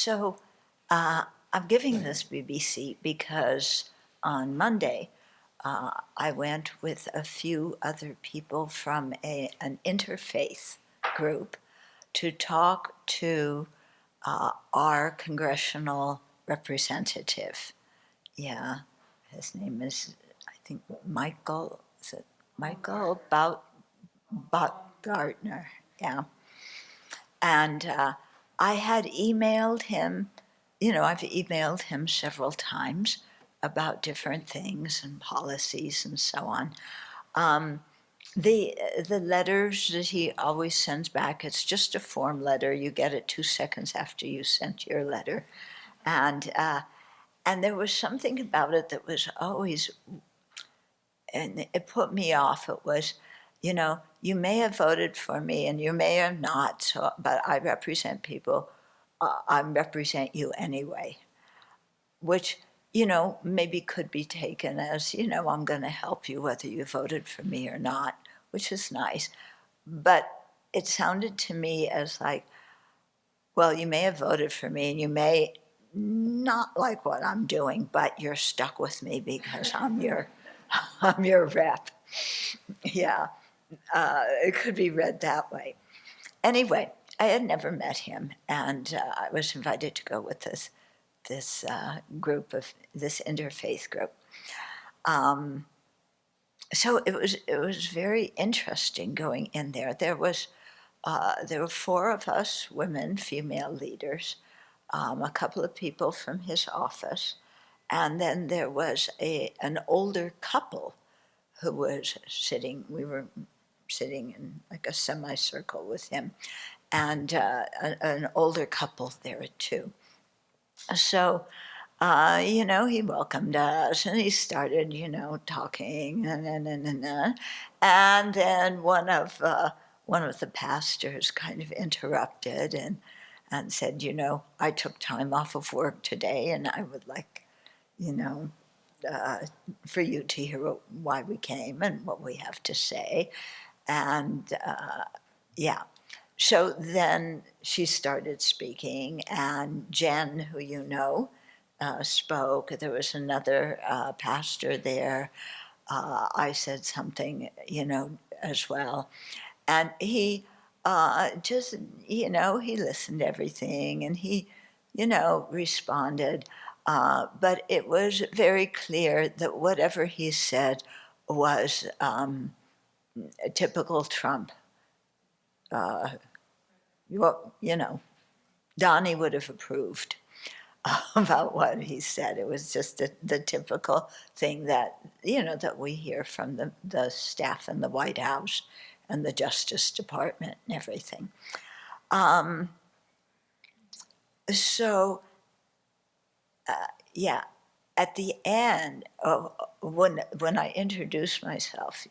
So I'm giving this BBC because on Monday I went with a few other people from an interfaith group to talk to our congressional representative. Yeah, his name is, I think, Michael. Is it Michael Baumgartner? Yeah. And I had emailed him, I've emailed him several times about different things and policies and so on. The letters that he always sends back, it's just a form letter. You get it 2 seconds after you sent your letter. And there was something about it that was always, and it put me off. It was, you may have voted for me and you may have not, but I represent people. I represent you anyway, which, maybe could be taken as, I'm going to help you whether you voted for me or not, which is nice. But it sounded to me as like, well, you may have voted for me and you may not like what I'm doing, but you're stuck with me because I'm your rep. Yeah, it could be read that way. Anyway, I had never met him, and I was invited to go with this group of this interfaith group. So it was very interesting going in there. There were four of us women, female leaders, a couple of people from his office, and then there was an older couple who was sitting. We were sitting in like a semicircle with him, and an older couple there too. So, he welcomed us and he started, talking and then one of the pastors kind of interrupted and said, I took time off of work today and I would like, for you to hear why we came and what we have to say. And yeah. So then she started speaking, and Jen, who spoke. There was another pastor there. I said something, as well. And he just, he listened to everything and he, responded. But it was very clear that whatever he said was a typical Trump. Donnie would have approved about what he said. It was just the typical thing that, that we hear from the staff in the White House and the Justice Department and everything. Yeah, at the end, when I introduced myself,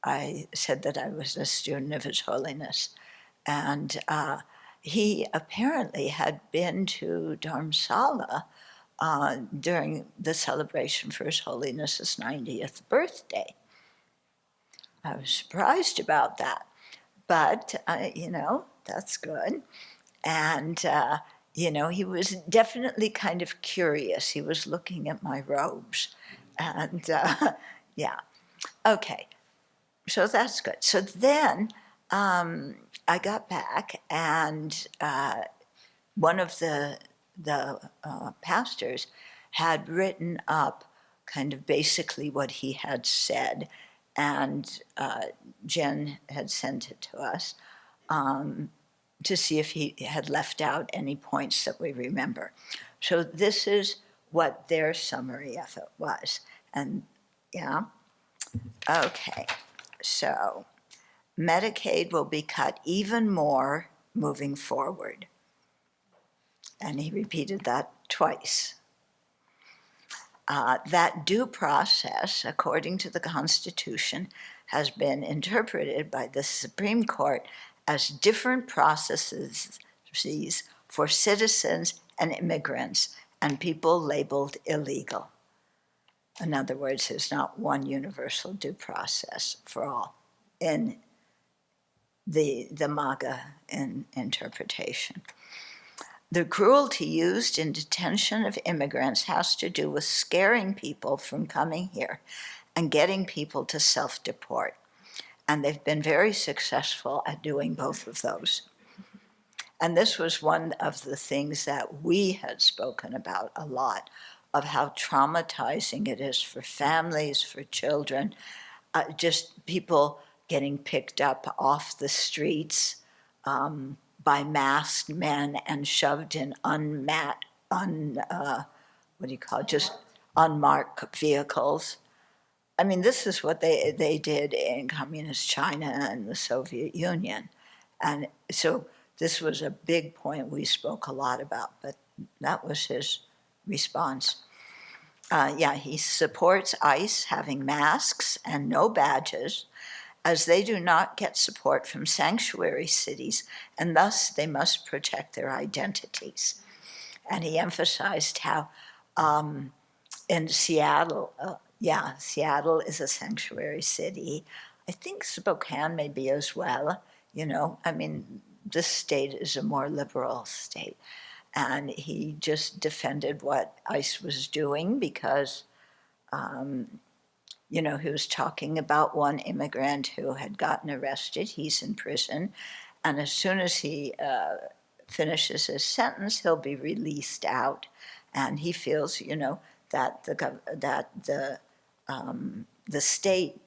I said that I was a student of His Holiness. And he apparently had been to Dharamsala during the celebration for His Holiness's 90th birthday. I was surprised about that, but, that's good. And, he was definitely kind of curious. He was looking at my robes. And, yeah. Okay, so that's good. So then I got back, and one of the pastors had written up kind of basically what he had said, and Jen had sent it to us to see if he had left out any points that we remember. So this is what their summary of it was. And yeah, okay, so Medicaid will be cut even more moving forward. And he repeated that twice. That due process, according to the Constitution, has been interpreted by the Supreme Court as different processes for citizens and immigrants and people labeled illegal. In other words, there's not one universal due process for all in the MAGA interpretation. The cruelty used in detention of immigrants has to do with scaring people from coming here and getting people to self-deport. And they've been very successful at doing both of those. And this was one of the things that we had spoken about a lot, of how traumatizing it is for families, for children, just people getting picked up off the streets by masked men and shoved in just unmarked vehicles. I mean, this is what they did in communist China and the Soviet Union. And so this was a big point we spoke a lot about, but that was his response. He supports ICE having masks and no badges, as they do not get support from sanctuary cities, and thus they must protect their identities. And he emphasized how in Seattle, Seattle is a sanctuary city. I think Spokane may be as well. I mean, this state is a more liberal state. And he just defended what ICE was doing because, he was talking about one immigrant who had gotten arrested. He's in prison. And as soon as he finishes his sentence, he'll be released out. And he feels, that the state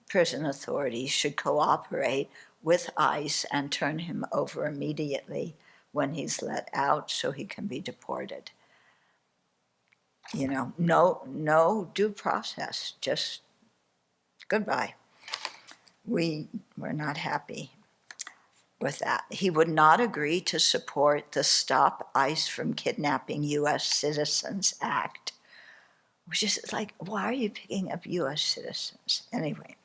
prison authorities should cooperate with ICE and turn him over immediately when he's let out so he can be deported. No due process, just goodbye. We were not happy with that. He would not agree to support the Stop ICE from Kidnapping U.S. Citizens Act, which is like, why are you picking up U.S. citizens? Anyway,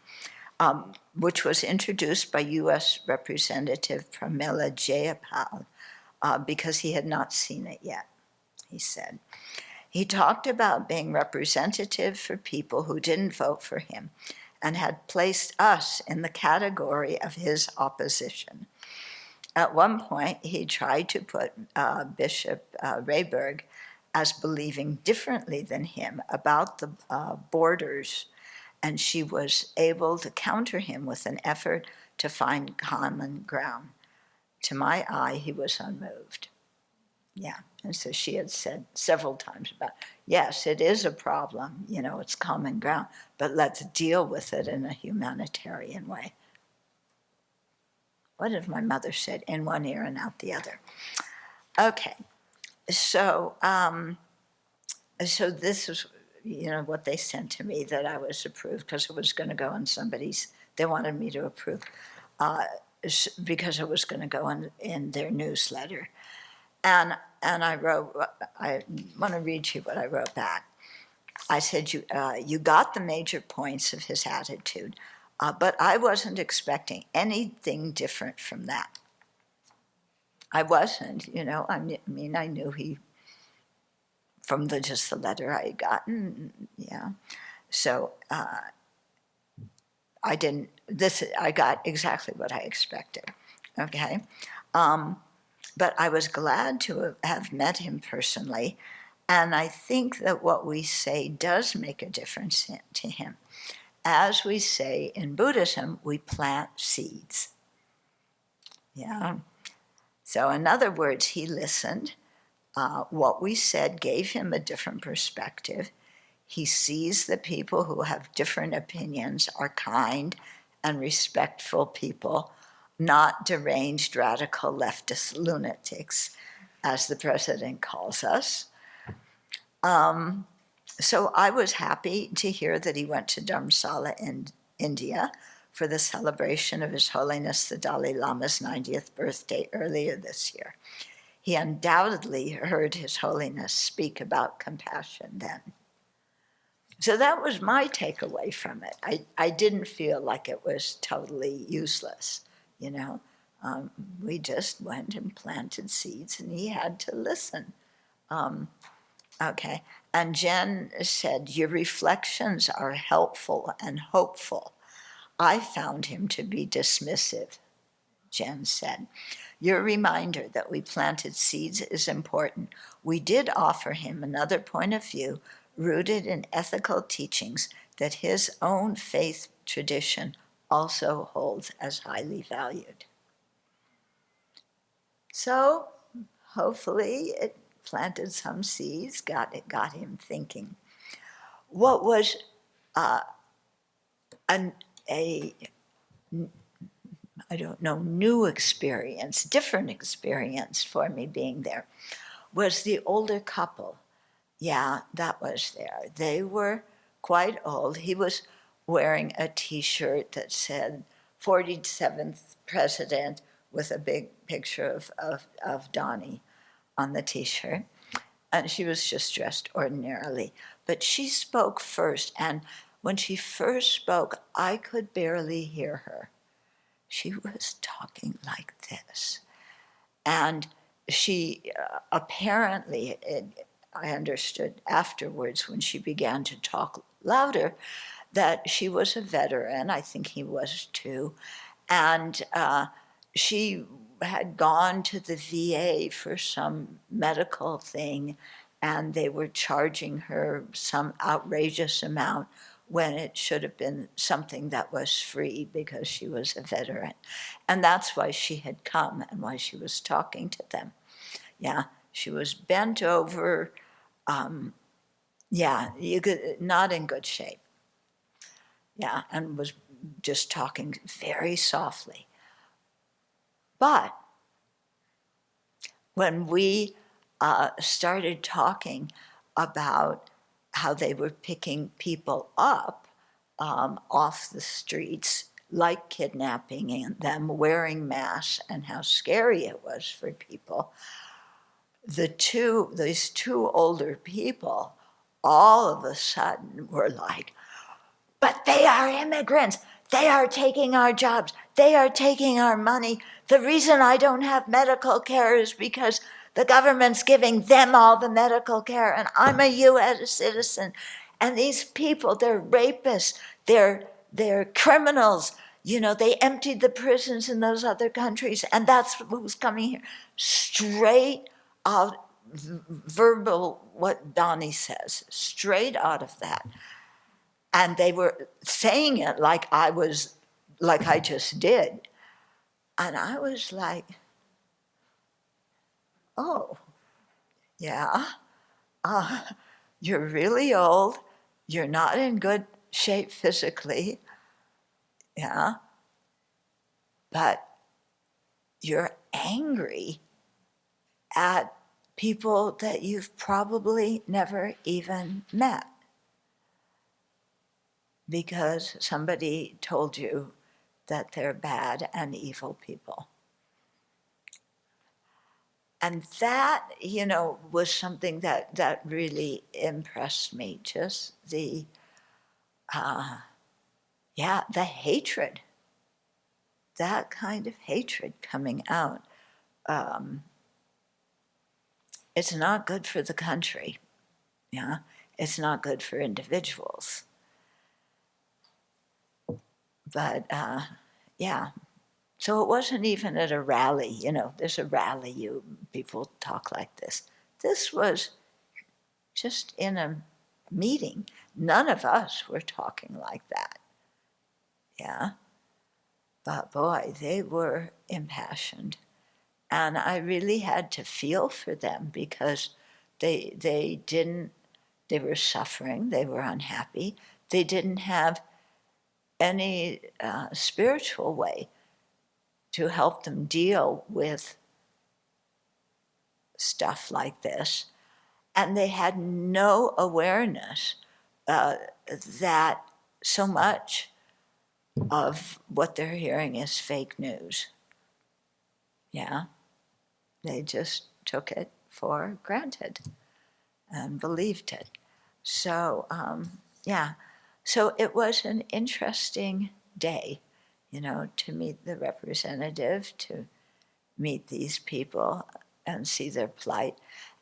which was introduced by U.S. Representative Pramila Jayapal, because he had not seen it yet, he said. He talked about being representative for people who didn't vote for him and had placed us in the category of his opposition. At one point, he tried to put Bishop Rayburg as believing differently than him about the borders, and she was able to counter him with an effort to find common ground. To my eye, he was unmoved. Yeah, and so she had said several times about, yes, it is a problem, it's common ground, but let's deal with it in a humanitarian way. What if my mother said, in one ear and out the other? Okay, so this is, what they sent to me that I was approved because it was going to go on they wanted me to approve because it was going to go in their newsletter. And I wrote, I want to read you what I wrote back. I said, you got the major points of his attitude, but I wasn't expecting anything different from that. I wasn't, I mean, I knew he, from just the letter I had gotten, yeah. So I got exactly what I expected, okay? But I was glad to have met him personally, and I think that what we say does make a difference to him. As we say in Buddhism, we plant seeds. Yeah. So in other words, he listened. What we said gave him a different perspective. He sees that people who have different opinions are kind and respectful people, not deranged radical leftist lunatics, as the president calls us. So I was happy to hear that he went to Dharamsala in India for the celebration of His Holiness the Dalai Lama's 90th birthday earlier this year. He undoubtedly heard His Holiness speak about compassion then. So that was my takeaway from it. I didn't feel like it was totally useless, we just went and planted seeds and he had to listen. Okay, and Jen said, your reflections are helpful and hopeful. I found him to be dismissive, Jen said. Your reminder that we planted seeds is important. We did offer him another point of view rooted in ethical teachings that his own faith tradition also holds as highly valued. So hopefully it planted some seeds, got him thinking. What was new experience, different experience for me being there, was the older couple. Yeah, that was there. They were quite old. He was wearing a T-shirt that said 47th President with a big picture of Donnie on the T-shirt. And she was just dressed ordinarily. But she spoke first, and when she first spoke, I could barely hear her. She was talking like this. And she apparently, I understood afterwards when she began to talk louder, that she was a veteran. I think he was too. And she had gone to the VA for some medical thing, and they were charging her some outrageous amount when it should have been something that was free because she was a veteran. And that's why she had come and why she was talking to them. Yeah, she was bent over, not in good shape. Yeah, and was just talking very softly. But when we started talking about how they were picking people up off the streets, like kidnapping and them wearing masks, and how scary it was for people, these two older people all of a sudden were like, but they are immigrants. They are taking our jobs. They are taking our money. The reason I don't have medical care is because the government's giving them all the medical care, and I'm a U.S. citizen. And these people, they're rapists. They're criminals. You know, they emptied the prisons in those other countries, and that's who's coming here. Straight out, verbal, what Donnie says, straight out of that. And they were saying it like I just did. And I was like, oh, yeah, you're really old. You're not in good shape physically. Yeah. But you're angry at people that you've probably never even met, because somebody told you that they're bad and evil people. And that, was something that really impressed me, just the hatred, that kind of hatred coming out. It's not good for the country, yeah? It's not good for individuals. But so it wasn't even at a rally, there's a rally, people talk like this. This was just in a meeting. None of us were talking like that, yeah? But boy, they were impassioned. And I really had to feel for them because they were suffering, they were unhappy, they didn't have any spiritual way to help them deal with stuff like this. And they had no awareness that so much of what they're hearing is fake news. Yeah, they just took it for granted and believed it. So, so it was an interesting day, to meet the representative, to meet these people and see their plight,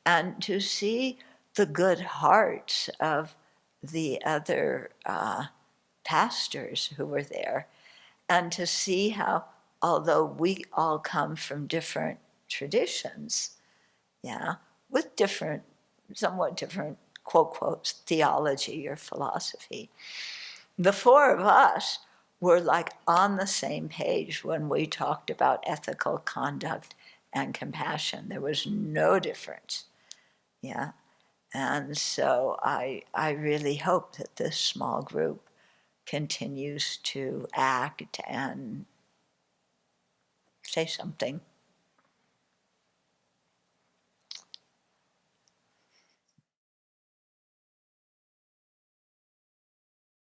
and to see the good hearts of the other pastors who were there, and to see how although we all come from different traditions, yeah, with different, somewhat different, quote, quotes, theology or philosophy, the four of us were like on the same page when we talked about ethical conduct and compassion. There was no difference, yeah. And so I really hope that this small group continues to act and say something.